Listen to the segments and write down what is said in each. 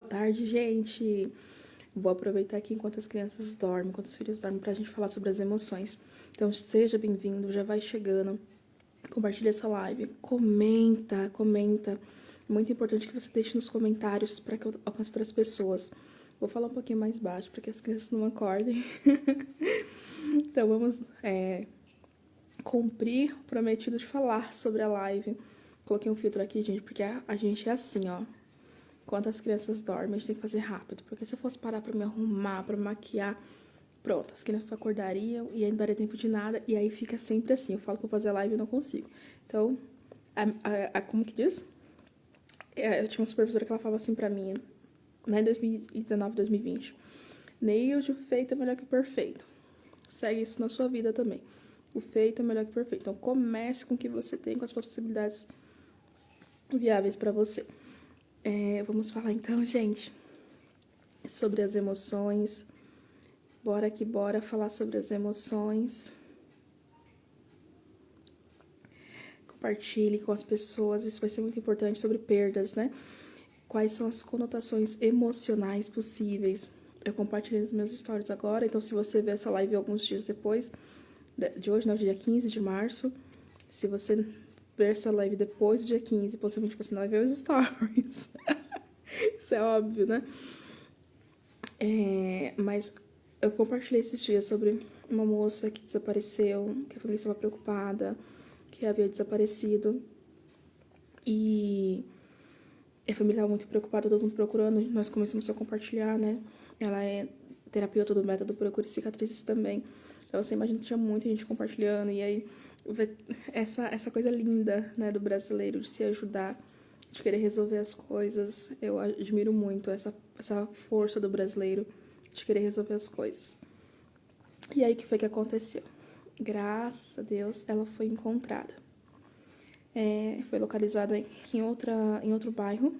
Tarde, gente. Vou aproveitar aqui enquanto as crianças dormem, enquanto os filhos dormem, pra gente falar sobre as emoções. Então, seja bem-vindo, já vai chegando. Compartilha essa live, comenta. Muito importante que você deixe nos comentários para que eu alcance outras pessoas. Vou falar um pouquinho mais baixo para que as crianças não acordem. Então, vamos cumprir o prometido de falar sobre a live. Coloquei um filtro aqui, gente, porque a gente é assim, ó. Enquanto as crianças dormem, a gente tem que fazer rápido. Porque se eu fosse parar pra me arrumar, pra maquiar, pronto, as crianças acordariam e aí não daria tempo de nada. E aí fica sempre assim. Eu falo que vou fazer live e não consigo. Então, como que diz? Eu tinha uma supervisora que ela falava assim pra mim, né, em 2019, 2020. Neide, o feito é melhor que o perfeito. Segue isso na sua vida também. O feito é melhor que o perfeito. Então, comece com o que você tem, com as possibilidades viáveis pra você. Vamos falar então, gente, sobre as emoções. Bora que bora falar sobre as emoções. Compartilhe com as pessoas, isso vai ser muito importante, sobre perdas, né? Quais são as conotações emocionais possíveis. Eu compartilhei nos meus stories agora, então se você ver essa live alguns dias depois de hoje, no dia 15 de março, se você ver essa live depois do dia 15, possivelmente você não vai ver os stories. Isso é óbvio, né? Mas eu compartilhei esses dias sobre uma moça que desapareceu, que a família estava preocupada, que havia desaparecido. E a família estava muito preocupada, todo mundo procurando. Nós começamos a compartilhar, né? Ela é terapeuta do método Procure Cicatrizes também. Então você imagina que tinha muita gente compartilhando. E aí, essa coisa linda, né, do brasileiro, de se ajudar, de querer resolver as coisas. Eu admiro muito essa força do brasileiro de querer resolver as coisas. E aí, o que foi que aconteceu? Graças a Deus, ela foi encontrada. Foi localizada em outro bairro,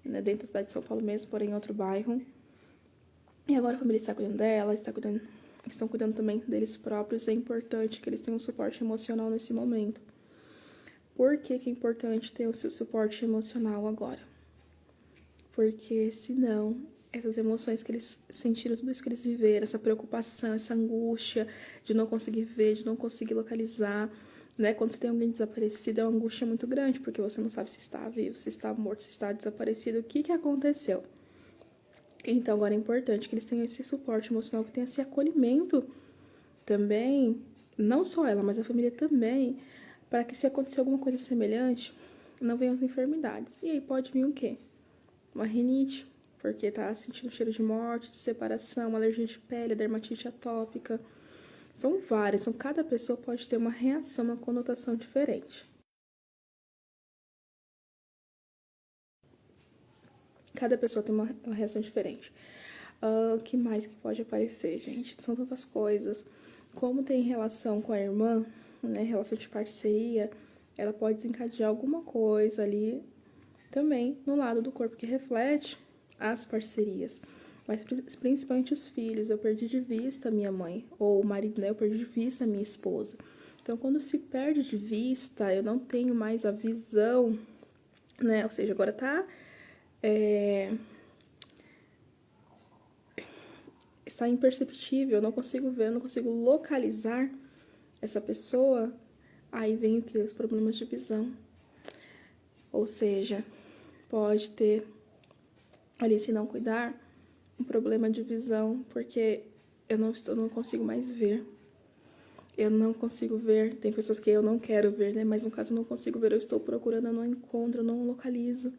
né, dentro da cidade de São Paulo mesmo, porém em outro bairro. E agora a família está cuidando dela, estão cuidando também deles próprios. É importante que eles tenham um suporte emocional nesse momento. Por que é importante ter o seu suporte emocional agora? Porque senão, essas emoções que eles sentiram, tudo isso que eles viveram, essa preocupação, essa angústia de não conseguir ver, de não conseguir localizar, né? Quando você tem alguém desaparecido, é uma angústia muito grande, porque você não sabe se está vivo, se está morto, se está desaparecido, o que aconteceu. Então, agora é importante que eles tenham esse suporte emocional, que tenham esse acolhimento também, não só ela, mas a família também, para que se acontecer alguma coisa semelhante, não venham as enfermidades. E aí pode vir o quê? Uma rinite, porque tá sentindo cheiro de morte, de separação, uma alergia de pele, dermatite atópica. São várias, então cada pessoa pode ter uma reação, uma conotação diferente. Cada pessoa tem uma reação diferente. O que mais que pode aparecer, gente? São tantas coisas. Como tem relação com a irmã, né, relação de parceria, ela pode desencadear alguma coisa ali também no lado do corpo que reflete as parcerias. Mas principalmente os filhos. Eu perdi de vista a minha mãe, ou o marido, né? Eu perdi de vista a minha esposa. Então, quando se perde de vista, eu não tenho mais a visão, né? Ou seja, agora tá... está imperceptível, eu não consigo ver, eu não consigo localizar essa pessoa. Aí vem o que? Os problemas de visão. Ou seja, pode ter ali, se não cuidar, um problema de visão, porque eu não consigo mais ver. Eu não consigo ver. Tem pessoas que eu não quero ver, né? Mas no caso eu não consigo ver, eu estou procurando, eu não encontro, eu não localizo.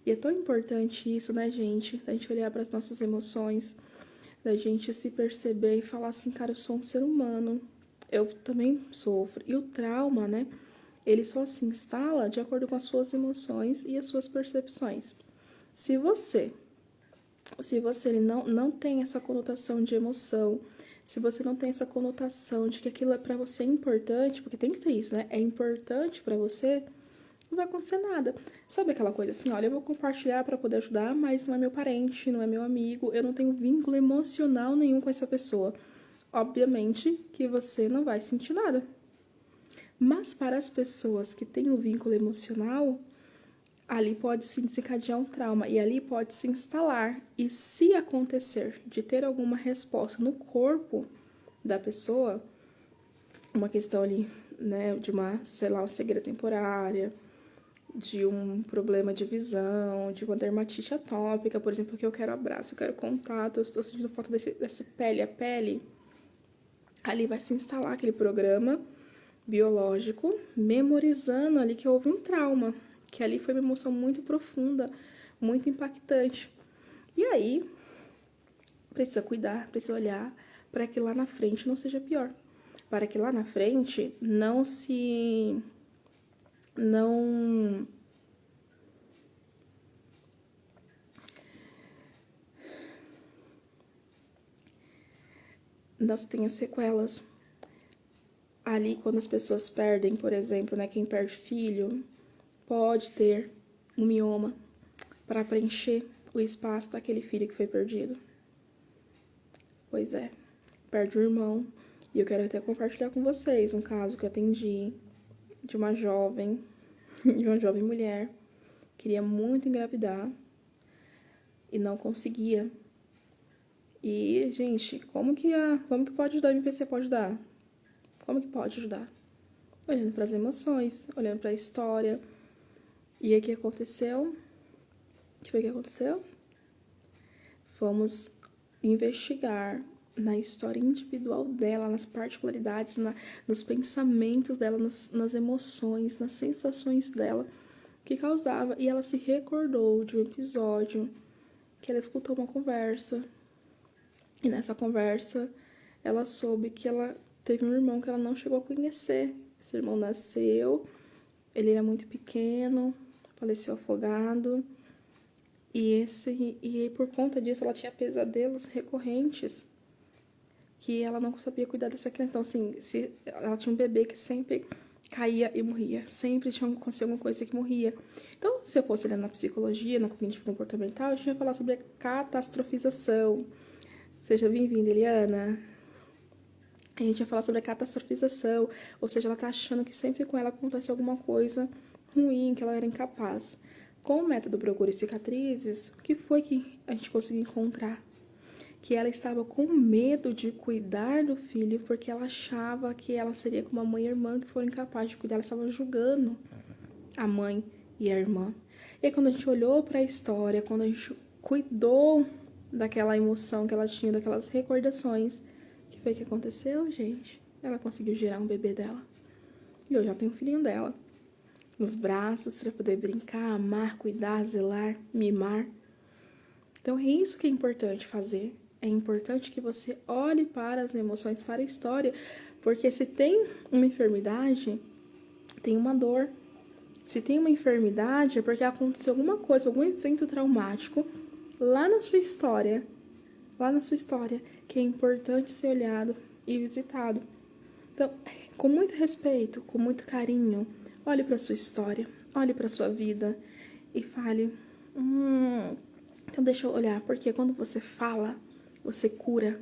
E é tão importante isso, né, gente? Da gente olhar para as nossas emoções, da gente se perceber e falar assim, cara, eu sou um ser humano. Eu também sofro. E o trauma, né? Ele só se instala de acordo com as suas emoções e as suas percepções. Se você não tem essa conotação de emoção, se você não tem essa conotação de que aquilo é pra você importante, porque tem que ter isso, né? É importante pra você, não vai acontecer nada. Sabe aquela coisa assim, olha, eu vou compartilhar pra poder ajudar, mas não é meu parente, não é meu amigo, eu não tenho vínculo emocional nenhum com essa pessoa. Obviamente que você não vai sentir nada. Mas para as pessoas que têm o vínculo emocional, ali pode se desencadear um trauma e ali pode se instalar. E se acontecer de ter alguma resposta no corpo da pessoa, uma questão ali, né, de uma, sei lá, uma cegueira temporária, de um problema de visão, de uma dermatite atópica, por exemplo, que eu quero abraço, eu quero contato, eu estou sentindo falta dessa pele a pele, ali vai se instalar aquele programa biológico, memorizando ali que houve um trauma, que ali foi uma emoção muito profunda, muito impactante. E aí, precisa cuidar, precisa olhar para que lá na frente não seja pior. Para que lá na frente não se não se tenha sequelas. Ali, quando as pessoas perdem, por exemplo, né, quem perde filho, pode ter um mioma para preencher o espaço daquele filho que foi perdido. Pois é, perde o irmão. E eu quero até compartilhar com vocês um caso que eu atendi de uma jovem, de uma jovem mulher, queria muito engravidar e não conseguia. E, gente, como que pode ajudar? A MPC pode ajudar? Como que pode ajudar? Olhando para as emoções, olhando para a história. E aí o que aconteceu? O que foi que aconteceu? Vamos investigar na história individual dela, nas particularidades, nos pensamentos dela, nas emoções, nas sensações dela, que causava. E ela se recordou de um episódio que ela escutou uma conversa. E nessa conversa, ela soube que ela teve um irmão que ela não chegou a conhecer. Esse irmão nasceu, ele era muito pequeno, faleceu afogado. E por conta disso, ela tinha pesadelos recorrentes que ela não sabia cuidar dessa criança. Então, assim, ela tinha um bebê que sempre caía e morria. Sempre tinha acontecido alguma coisa que morria. Então, se eu fosse olhar na psicologia, na cognitivo comportamental, a gente ia falar sobre a catastrofização. Seja bem-vinda, Eliana. A gente ia falar sobre a catastrofização, ou seja, ela tá achando que sempre com ela acontece alguma coisa ruim, que ela era incapaz. Com o método Procure Cicatrizes, o que foi que a gente conseguiu encontrar? Que ela estava com medo de cuidar do filho porque ela achava que ela seria como a mãe e a irmã que foram incapazes de cuidar. Ela estava julgando a mãe e a irmã. E aí, quando a gente olhou para a história, quando a gente cuidou daquela emoção que ela tinha, daquelas recordações, o que foi que aconteceu, gente? Ela conseguiu gerar um bebê dela. E eu já tenho um filhinho dela nos braços para poder brincar, amar, cuidar, zelar, mimar. Então é isso que é importante fazer. É importante que você olhe para as emoções, para a história, porque se tem uma enfermidade, tem uma dor. Se tem uma enfermidade, é porque aconteceu alguma coisa, algum evento traumático lá na sua história, que é importante ser olhado e visitado. Então, com muito respeito, com muito carinho, olhe para a sua história, olhe para a sua vida e fale: então deixa eu olhar, porque quando você fala, você cura.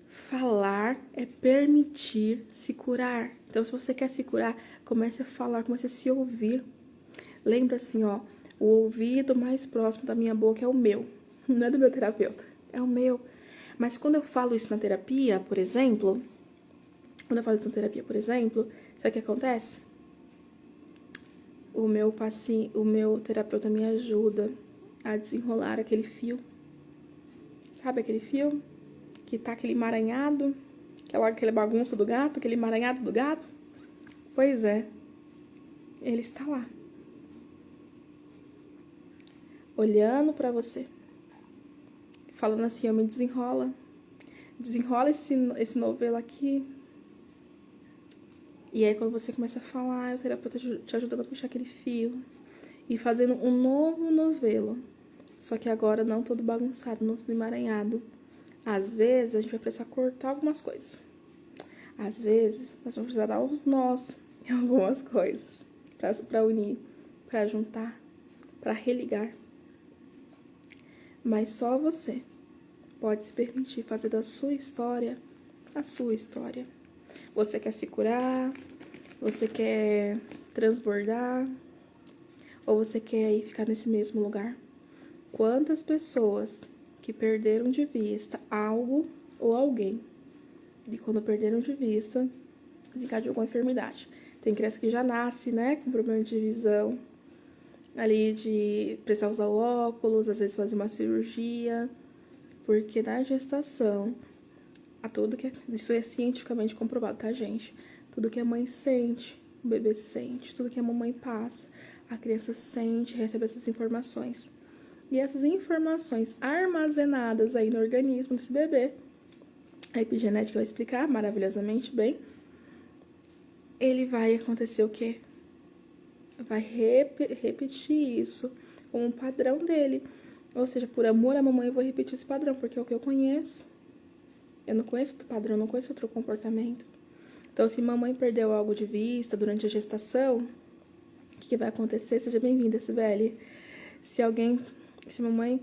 Falar é permitir se curar. Então, se você quer se curar, comece a falar, comece a se ouvir. Lembra assim, ó, o ouvido mais próximo da minha boca é o meu, não é do meu terapeuta, é o meu. Mas quando eu falo isso na terapia, por exemplo, sabe o que acontece? O meu terapeuta me ajuda a desenrolar aquele fio. Sabe aquele fio? Que tá aquele emaranhado, aquela bagunça do gato, aquele emaranhado do gato? Pois é, ele está lá. Olhando pra você. Falando assim, ó, me desenrola. Desenrola esse novelo aqui. E aí quando você começa a falar, o terapeuta te ajudando a puxar aquele fio. E fazendo um novo novelo. Só que agora não todo bagunçado, não todo emaranhado. Às vezes a gente vai precisar cortar algumas coisas. Às vezes nós vamos precisar dar os nós em algumas coisas. Pra unir, pra juntar, pra religar. Mas só você pode se permitir fazer da sua história a sua história. Você quer se curar? Você quer transbordar? Ou você quer aí ficar nesse mesmo lugar? Quantas pessoas que perderam de vista algo ou alguém, e quando perderam de vista, desencadeou com enfermidade. Tem criança que já nasce, né, com problema de visão, ali de precisar usar óculos, às vezes fazer uma cirurgia, porque na gestação, isso é cientificamente comprovado, tá, gente? Tudo que a mãe sente, o bebê sente, tudo que a mamãe passa, a criança sente, recebe essas informações. E essas informações armazenadas aí no organismo desse bebê, a epigenética vai explicar maravilhosamente bem, ele vai acontecer o quê? Vai repetir isso como um padrão dele. Ou seja, por amor à mamãe eu vou repetir esse padrão, porque é o que eu conheço. Eu não conheço outro padrão, eu não conheço outro comportamento. Então, se mamãe perdeu algo de vista durante a gestação, o que vai acontecer? Seja bem-vinda, Sibeli. Se mamãe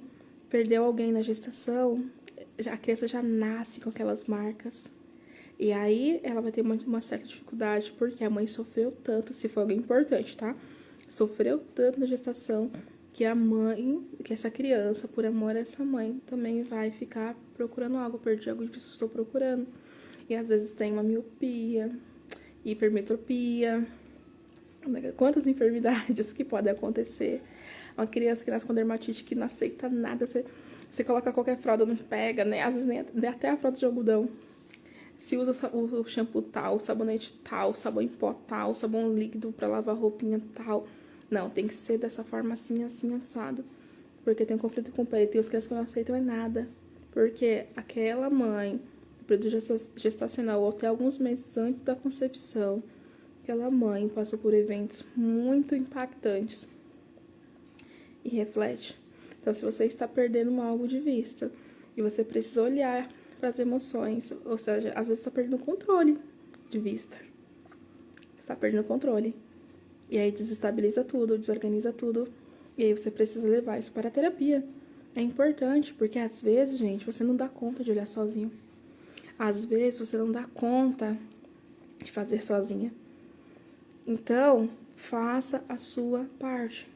perdeu alguém na gestação, a criança já nasce com aquelas marcas. E aí ela vai ter uma certa dificuldade, porque a mãe sofreu tanto, se for alguém importante, tá? Sofreu tanto na gestação que que essa criança, por amor a essa mãe, também vai ficar procurando algo, perdi algo difícil, estou procurando. E às vezes tem uma miopia, hipermetropia, quantas enfermidades que podem acontecer. Uma criança que nasce com dermatite que não aceita nada, você coloca qualquer fralda, não pega, né? Às vezes nem até a fralda de algodão. Se usa o shampoo tal, o sabonete tal, sabão em pó tal, sabão líquido para lavar roupinha tal. Não, tem que ser dessa forma assim, assim, assado. Porque tem um conflito com o pele. Tem os crianças que não aceitam é nada. Porque aquela mãe, no período gestacional, ou até alguns meses antes da concepção, aquela mãe passou por eventos muito impactantes. E reflete. Então, se você está perdendo algo de vista e você precisa olhar para as emoções, ou seja, às vezes você está perdendo o controle de vista. Você está perdendo o controle. E aí desestabiliza tudo, desorganiza tudo. E aí você precisa levar isso para a terapia. É importante, porque às vezes, gente, você não dá conta de olhar sozinho. Às vezes você não dá conta de fazer sozinha. Então, faça a sua parte.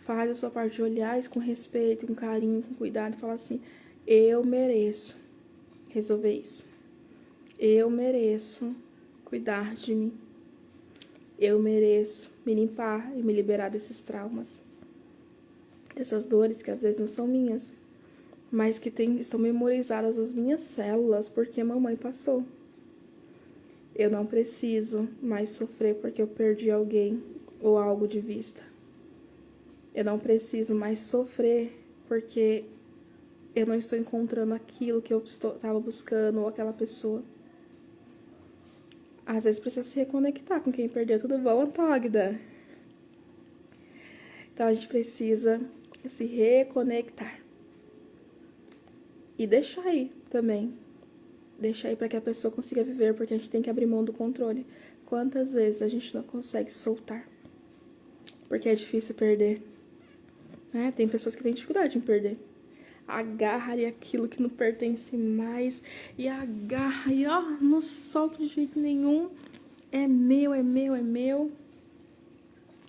Faz a sua parte de olhar isso com respeito, com carinho, com cuidado e falar assim: eu mereço resolver isso. Eu mereço cuidar de mim. Eu mereço me limpar e me liberar desses traumas, dessas dores que às vezes não são minhas, mas que estão memorizadas nas minhas células porque a mamãe passou. Eu não preciso mais sofrer porque eu perdi alguém ou algo de vista. Eu não preciso mais sofrer porque eu não estou encontrando aquilo que eu estava buscando ou aquela pessoa. Às vezes precisa se reconectar com quem perdeu. Tudo bom, Antógda? Então a gente precisa se reconectar. E deixar aí também. Deixar aí para que a pessoa consiga viver, porque a gente tem que abrir mão do controle. Quantas vezes a gente não consegue soltar? Porque é difícil perder. Né? Tem pessoas que têm dificuldade em perder. Agarra ali aquilo que não pertence mais. E agarra e ó, não solta de jeito nenhum. É meu, é meu, é meu.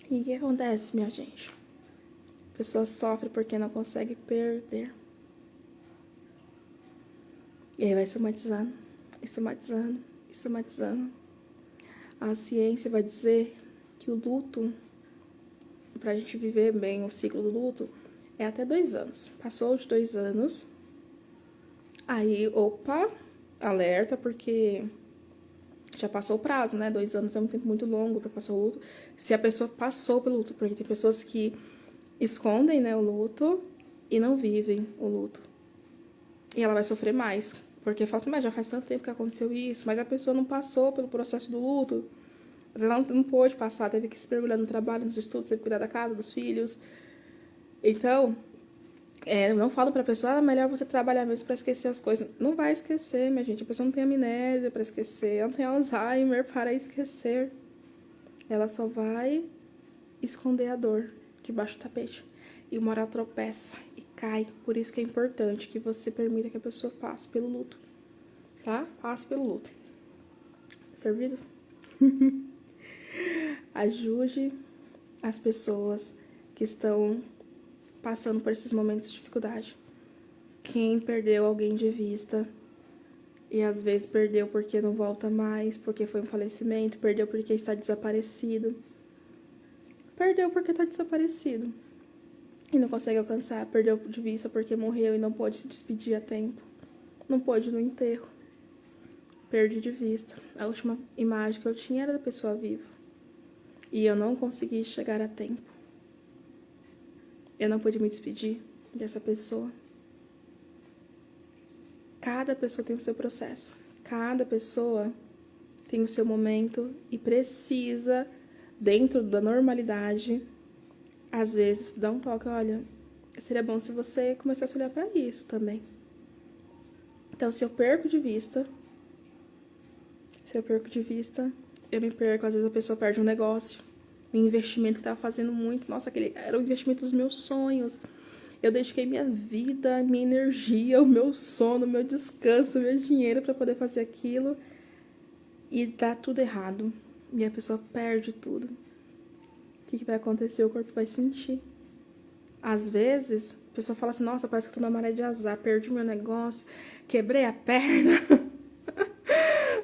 E o que acontece, minha gente? A pessoa sofre porque não consegue perder. E aí vai somatizando, e somatizando, e somatizando. A ciência vai dizer que o luto, pra gente viver bem o ciclo do luto, é até 2 anos. Passou de 2 anos, aí, opa, alerta, porque já passou o prazo, né? 2 anos é um tempo muito longo pra passar o luto. Se a pessoa passou pelo luto, porque tem pessoas que escondem, né, o luto e não vivem o luto. E ela vai sofrer mais, porque fala assim, mas já faz tanto tempo que aconteceu isso, mas a pessoa não passou pelo processo do luto. Às vezes ela não pôde passar, teve que se mergulhar no trabalho, nos estudos, teve que cuidar da casa, dos filhos. Então, eu não falo pra pessoa, é melhor você trabalhar mesmo pra esquecer as coisas. Não vai esquecer, minha gente. A pessoa não tem amnésia pra esquecer, ela não tem Alzheimer para esquecer. Ela só vai esconder a dor debaixo do tapete. E uma hora ela tropeça e cai. Por isso que é importante que você permita que a pessoa passe pelo luto. Tá? Passe pelo luto. Servidos? Ajude as pessoas que estão passando por esses momentos de dificuldade. Quem perdeu alguém de vista e às vezes perdeu porque não volta mais, porque foi um falecimento, perdeu porque está desaparecido. Perdeu porque está desaparecido e não consegue alcançar, perdeu de vista porque morreu e não pôde se despedir a tempo, não pôde ir no enterro. Perdi de vista. A última imagem que eu tinha era da pessoa viva e eu não consegui chegar a tempo. Eu não pude me despedir dessa pessoa. Cada pessoa tem o seu processo. Cada pessoa tem o seu momento e precisa, dentro da normalidade, às vezes, dar um toque. Olha, seria bom se você começasse a olhar para isso também. Então, se eu perco de vista, eu me perco. Às vezes a pessoa perde um negócio, um investimento que estava fazendo muito. Nossa, aquele era o investimento dos meus sonhos. Eu dediquei minha vida, minha energia, o meu sono, o meu descanso, o meu dinheiro para poder fazer aquilo. E dá tudo errado. E a pessoa perde tudo. O que vai acontecer? O corpo vai sentir. Às vezes, a pessoa fala assim, nossa, parece que eu tô na maré de azar, perdi meu negócio, quebrei a perna,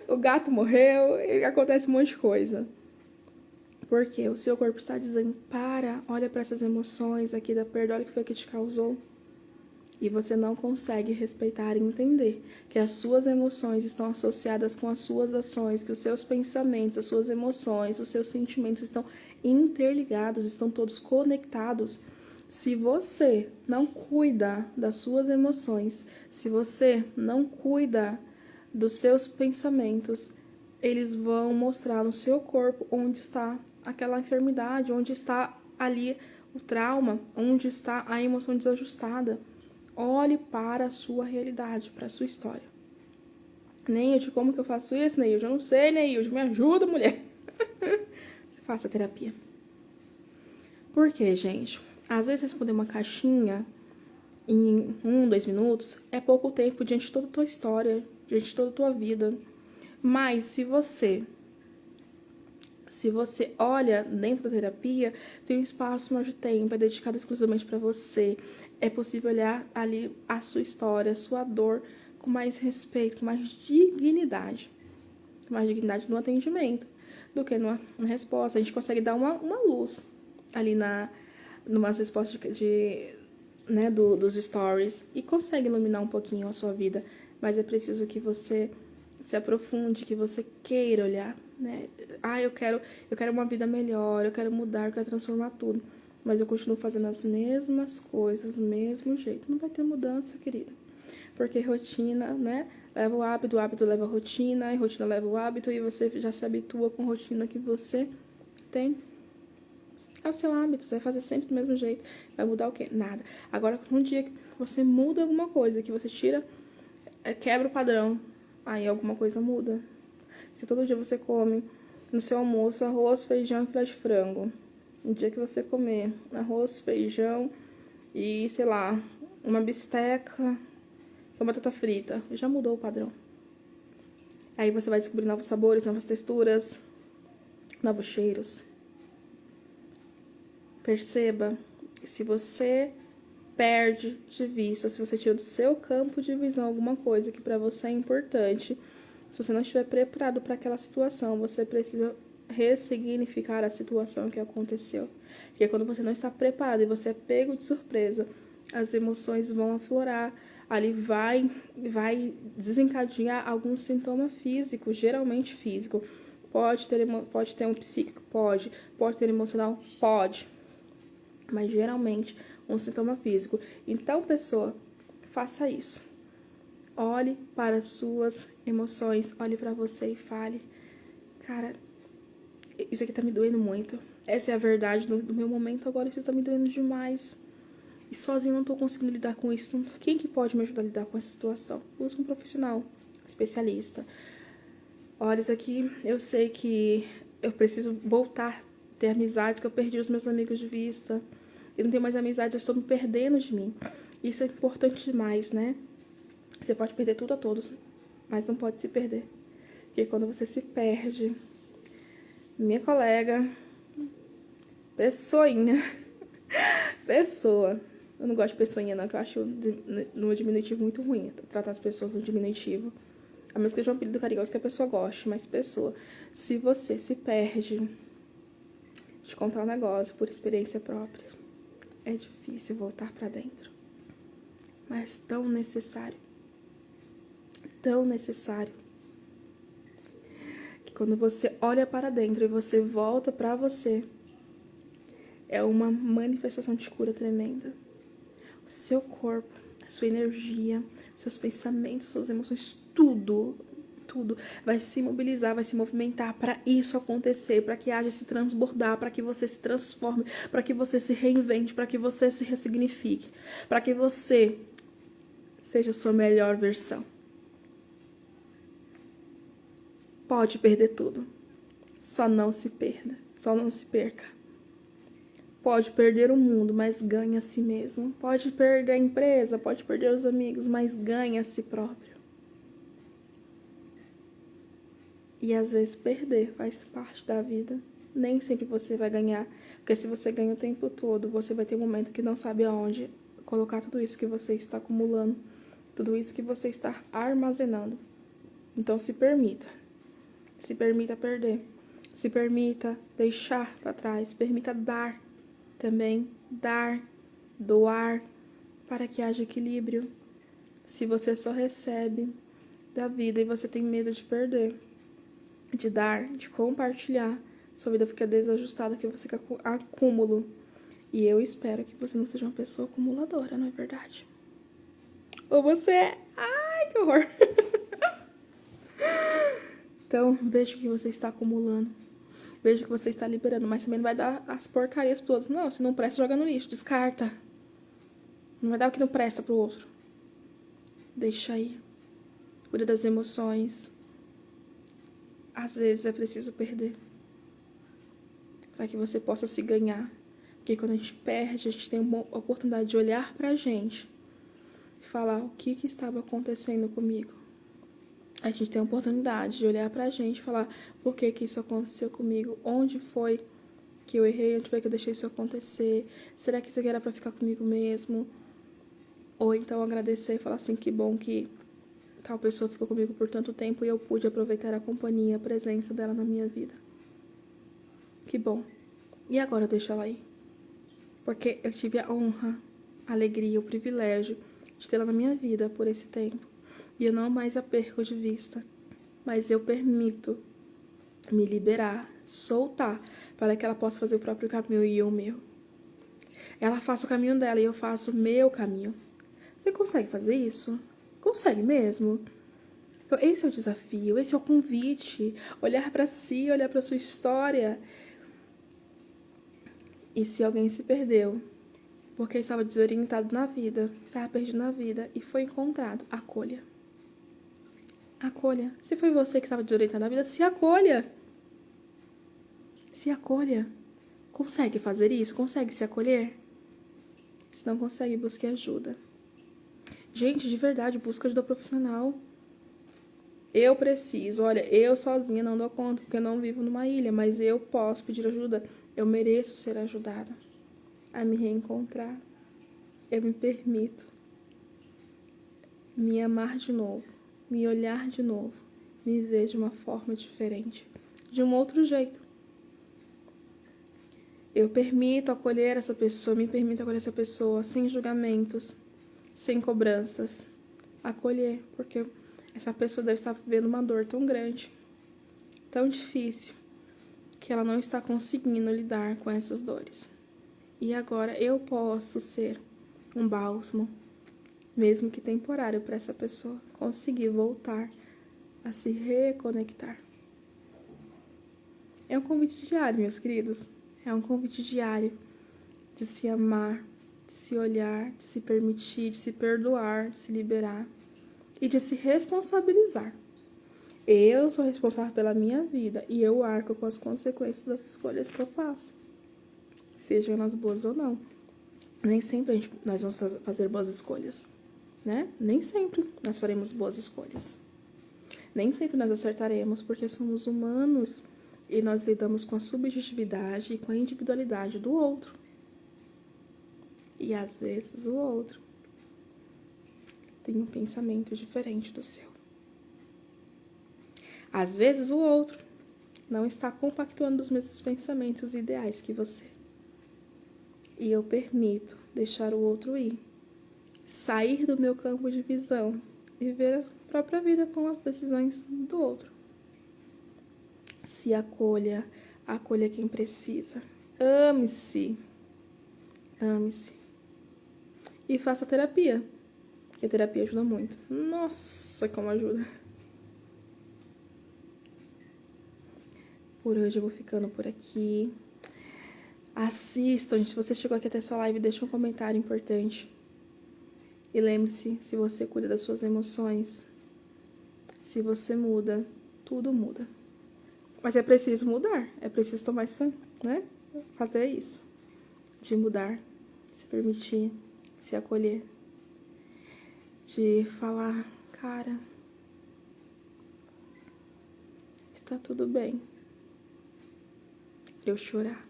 o gato morreu, e acontece um monte de coisa. Porque o seu corpo está dizendo, olha para essas emoções aqui da perda, olha o que foi que te causou. E você não consegue respeitar e entender que as suas emoções estão associadas com as suas ações, que os seus pensamentos, as suas emoções, os seus sentimentos estão interligados, estão todos conectados. Se você não cuida das suas emoções, se você não cuida dos seus pensamentos, eles vão mostrar no seu corpo onde está aquela enfermidade, onde está ali o trauma, onde está a emoção desajustada. Olhe para a sua realidade, para a sua história. Neilde, como que eu faço isso, Neilde? Eu não sei, Neilde, me ajuda, mulher. Faça terapia. Por quê, gente? Às vezes responder uma caixinha em 2 minutos é pouco tempo diante de toda a tua história, diante de toda a tua vida. Mas se você olha dentro da terapia, tem um espaço maior de tempo, é dedicado exclusivamente para você. É possível olhar ali a sua história, a sua dor, com mais respeito, com mais dignidade. Com mais dignidade no atendimento do que na resposta. A gente consegue dar uma luz ali numa resposta dos stories e consegue iluminar um pouquinho a sua vida. Mas é preciso que você se aprofunde, que você queira olhar, né? Eu quero uma vida melhor, eu quero mudar, eu quero transformar tudo. Mas eu continuo fazendo as mesmas coisas, do mesmo jeito. Não vai ter mudança, querida. Porque rotina, né? Leva o hábito leva a rotina, e rotina leva o hábito, e você já se habitua com a rotina que você tem. É o seu hábito, você vai fazer sempre do mesmo jeito. Vai mudar o quê? Nada. Agora, um dia que você muda alguma coisa, que você tira, quebra o padrão, aí alguma coisa muda. Se todo dia você come no seu almoço arroz, feijão e filé de frango, no dia que você comer arroz, feijão e, sei lá, uma bisteca com batata frita, já mudou o padrão. Aí você vai descobrir novos sabores, novas texturas, novos cheiros. Perceba que se você perde de vista, se você tira do seu campo de visão alguma coisa que para você é importante, se você não estiver preparado para aquela situação, você precisa ressignificar a situação que aconteceu. Porque quando você não está preparado e você é pego de surpresa, as emoções vão aflorar, ali vai desencadear algum sintoma físico, geralmente físico. Pode ter um psíquico? Pode ter emocional? Pode. Mas geralmente um sintoma físico. Então, pessoa, faça isso. Olhe para as suas emoções, olhe para você e fale: cara, isso aqui tá me doendo muito. Essa é a verdade do meu momento agora, isso tá me doendo demais. E sozinho não tô conseguindo lidar com isso. Quem que pode me ajudar a lidar com essa situação? Busca um profissional, especialista. Olha, isso aqui, eu sei que eu preciso voltar a ter amizades, que eu perdi os meus amigos de vista. Eu não tenho mais amizade, eu estou me perdendo de mim. Isso é importante demais, né? Você pode perder tudo a todos, mas não pode se perder. Porque quando você se perde, minha colega, Pessoinha. Pessoa. Eu não gosto de pessoinha, não, que eu acho no diminutivo muito ruim. Tratar as pessoas no diminutivo. A menos que seja um apelido carinhoso que a pessoa goste, mas pessoa. Se você se perde, de contar um negócio por experiência própria, é difícil voltar pra dentro. Mas tão necessário. Tão necessário. Que quando você olha para dentro e você volta pra você, é uma manifestação de cura tremenda. O seu corpo, a sua energia, seus pensamentos, suas emoções, tudo vai se mobilizar, vai se movimentar para isso acontecer, para que haja se transbordar, para que você se transforme, para que você se reinvente, para que você se ressignifique, para que você seja a sua melhor versão. Pode perder tudo, só não se perda, só não se perca. Pode perder o mundo, mas ganha a si mesmo. Pode perder a empresa, pode perder os amigos, mas ganha a si próprio. E às vezes perder faz parte da vida. Nem sempre você vai ganhar, porque se você ganha o tempo todo, você vai ter um momento que não sabe aonde colocar tudo isso que você está acumulando, tudo isso que você está armazenando. Então se permita perder, se permita deixar para trás, se permita dar também, doar, para que haja equilíbrio. Se você só recebe da vida e você tem medo de perder, de dar, de compartilhar, sua vida fica desajustada, que você fica com acúmulo. E eu espero que você não seja uma pessoa acumuladora, não é verdade? Ou você é... Ai, que horror! Então, veja o que você está acumulando. Veja o que você está liberando, mas também não vai dar as porcarias pros outros. Não, se não presta, joga no lixo, descarta. Não vai dar o que não presta pro outro. Deixa aí. Cuida das emoções. Às vezes é preciso perder para que você possa se ganhar. Porque quando a gente perde, a gente tem uma oportunidade de olhar pra gente e falar o que estava acontecendo comigo. A gente tem a oportunidade de olhar pra gente e falar por que isso aconteceu comigo, onde foi que eu errei, onde foi que eu deixei isso acontecer, será que isso aqui era pra ficar comigo mesmo? Ou então agradecer e falar assim, que bom que tal pessoa ficou comigo por tanto tempo e eu pude aproveitar a companhia, a presença dela na minha vida. Que bom. E agora eu deixo ela aí. Porque eu tive a honra, a alegria, o privilégio de tê-la na minha vida por esse tempo. E eu não mais a perco de vista. Mas eu permito me liberar, soltar, para que ela possa fazer o próprio caminho e eu o meu. Ela faça o caminho dela e eu faço o meu caminho. Você consegue fazer isso? Consegue mesmo? Esse é o desafio, esse é o convite. Olhar para si, olhar para sua história. E se alguém se perdeu, porque estava desorientado na vida, estava perdido na vida e foi encontrado, acolha. Acolha. Se foi você que estava desorientado na vida, se acolha. Se acolha. Consegue fazer isso? Consegue se acolher? Se não consegue, busque ajuda. Gente, de verdade, busca ajuda profissional. Eu preciso, olha, eu sozinha não dou conta, porque eu não vivo numa ilha, mas eu posso pedir ajuda. Eu mereço ser ajudada a me reencontrar. Eu me permito me amar de novo, me olhar de novo, me ver de uma forma diferente, de um outro jeito. Eu permito acolher essa pessoa, me permito acolher essa pessoa sem julgamentos, sem cobranças. Acolher, porque essa pessoa deve estar vivendo uma dor tão grande, tão difícil, que ela não está conseguindo lidar com essas dores. E agora eu posso ser um bálsamo, mesmo que temporário, para essa pessoa conseguir voltar a se reconectar. É um convite diário, meus queridos. É um convite diário de se amar, de se olhar, de se permitir, de se perdoar, de se liberar e de se responsabilizar. Eu sou responsável pela minha vida e eu arco com as consequências das escolhas que eu faço, sejam elas boas ou não. Nem sempre nós vamos fazer boas escolhas, né? Nem sempre nós faremos boas escolhas. Nem sempre nós acertaremos, porque somos humanos E nós lidamos com a subjetividade e com a individualidade do outro. E às vezes o outro tem um pensamento diferente do seu. Às vezes o outro não está compactuando os mesmos pensamentos e ideais que você. E eu permito deixar o outro ir, sair do meu campo de visão e viver a própria vida com as decisões do outro. Se acolha, acolha quem precisa. Ame-se. Ame-se. E faça terapia. Porque a terapia ajuda muito. Nossa, como ajuda. Por hoje eu vou ficando por aqui. Assistam, gente. Se você chegou aqui até essa live, deixa um comentário importante. E lembre-se, se você cuida das suas emoções, se você muda, tudo muda. Mas é preciso mudar. É preciso tomar isso, né? Fazer isso. De mudar, se permitir, se acolher. De falar, cara, está tudo bem. Eu chorar.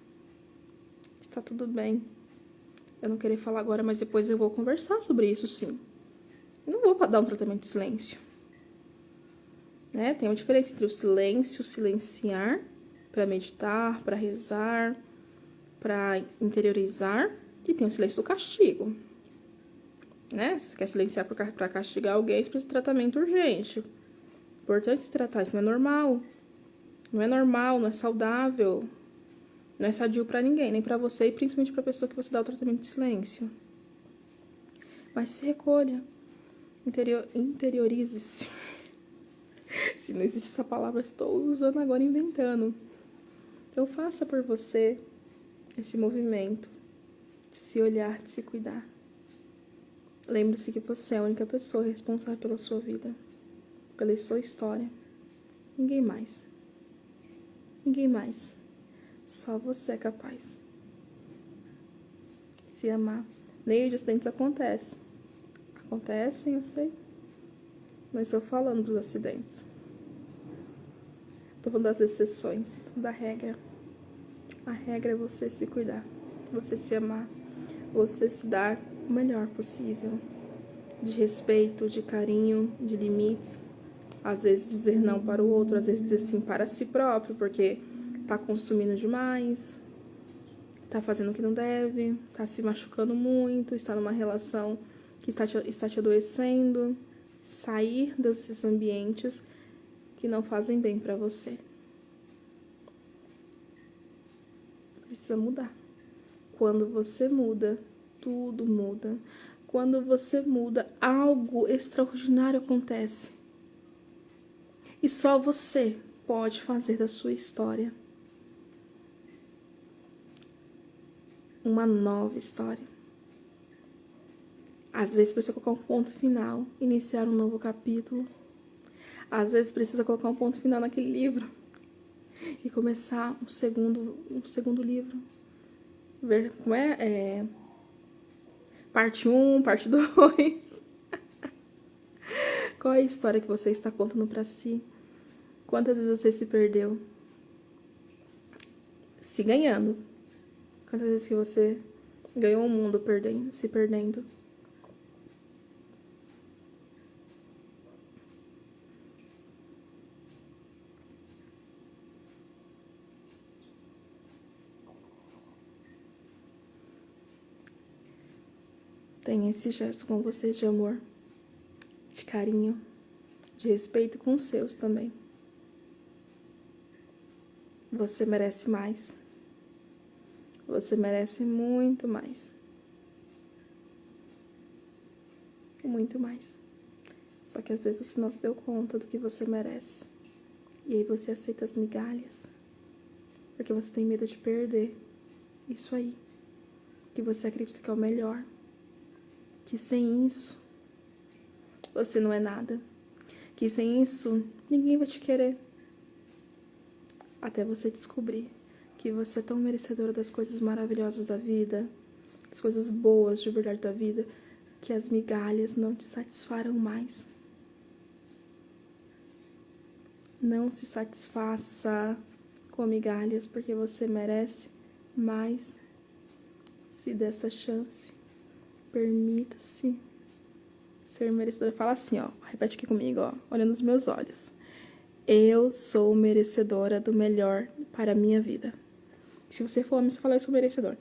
Está tudo bem. Eu não querer falar agora, mas depois eu vou conversar sobre isso, sim. Não vou dar um tratamento de silêncio. Né? Tem uma diferença entre o silêncio, silenciar, para meditar, para rezar, para interiorizar, e tem o silêncio do castigo. Né? Se você quer silenciar para castigar alguém, você precisa de tratamento urgente. Importante se tratar, isso não é normal. Não é normal, não é saudável. Não é sadio para ninguém, nem para você e principalmente para a pessoa que você dá o tratamento de silêncio. Mas se recolha. Interiorize-se. Se não existe essa palavra, estou usando agora, inventando. Então faça por você esse movimento de se olhar, de se cuidar. Lembre-se que você é a única pessoa responsável pela sua vida, pela sua história. Ninguém mais. Ninguém mais. Só você é capaz. Se amar. Nem de acidentes acontecem. Acontecem, eu sei. Não estou falando dos acidentes. Estou falando das exceções, da regra. A regra é você se cuidar, você se amar, você se dar o melhor possível. De respeito, de carinho, de limites. Às vezes dizer não para o outro, às vezes dizer sim para si próprio, porque tá consumindo demais, tá fazendo o que não deve, tá se machucando muito, está numa relação que está te adoecendo. Sair desses ambientes que não fazem bem para você. Precisa mudar. Quando você muda, tudo muda. Quando você muda, algo extraordinário acontece. E só você pode fazer da sua história uma nova história. Às vezes precisa colocar um ponto final, iniciar um novo capítulo. Às vezes precisa colocar um ponto final naquele livro e começar um segundo livro. Ver como parte 1, parte 2. Qual é a história que você está contando para si? Quantas vezes você se perdeu? Se ganhando. Quantas vezes que você ganhou o mundo se perdendo? Tenha esse gesto com você de amor, de carinho, de respeito com os seus também. Você merece mais. Você merece muito mais. Muito mais. Só que às vezes você não se deu conta do que você merece. E aí você aceita as migalhas. Porque você tem medo de perder isso aí. Que você acredita que é o melhor. Que sem isso, você não é nada. Que sem isso, ninguém vai te querer. Até você descobrir que você é tão merecedora das coisas maravilhosas da vida, das coisas boas de verdade da vida, que as migalhas não te satisfarão mais. Não se satisfaça com migalhas, porque você merece mais. Se dê essa chance, permita-se ser merecedora. Fala assim, ó, repete aqui comigo, ó, olhando nos meus olhos. Eu sou merecedora do melhor para a minha vida. Se você for homem, você fala, eu sou merecedor.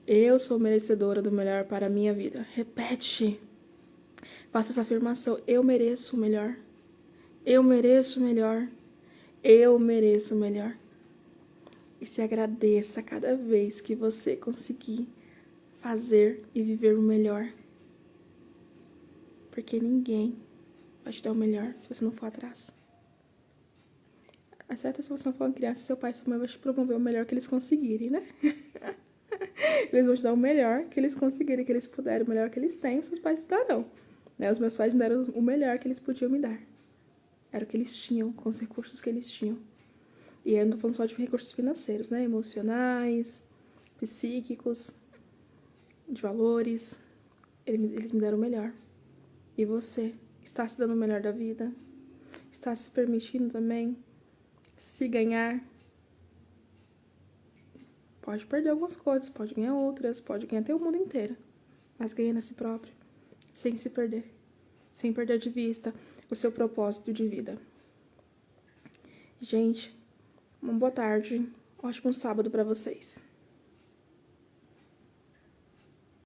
Eu sou merecedora do melhor para a minha vida. Repete. Faça essa afirmação. Eu mereço o melhor. Eu mereço o melhor. Eu mereço o melhor. E se agradeça cada vez que você conseguir fazer e viver o melhor. Porque ninguém vai te dar o melhor se você não for atrás. Acerta se você não for uma criança, seu pai e sua mãe vão te promover o melhor que eles conseguirem, né? Eles vão te dar o melhor que eles conseguirem, que eles puderem, o melhor que eles têm, os seus pais te darão. Né? Os meus pais me deram o melhor que eles podiam me dar. Era o que eles tinham, com os recursos que eles tinham. E eu não tô falando só de recursos financeiros, né? Emocionais, psíquicos, de valores. Eles me deram o melhor. E você está se dando o melhor da vida? Está se permitindo também se ganhar? Pode perder algumas coisas, pode ganhar outras, pode ganhar até o mundo inteiro. Mas ganhando a si próprio, sem se perder. Sem perder de vista o seu propósito de vida. Gente, uma boa tarde, ótimo sábado para vocês.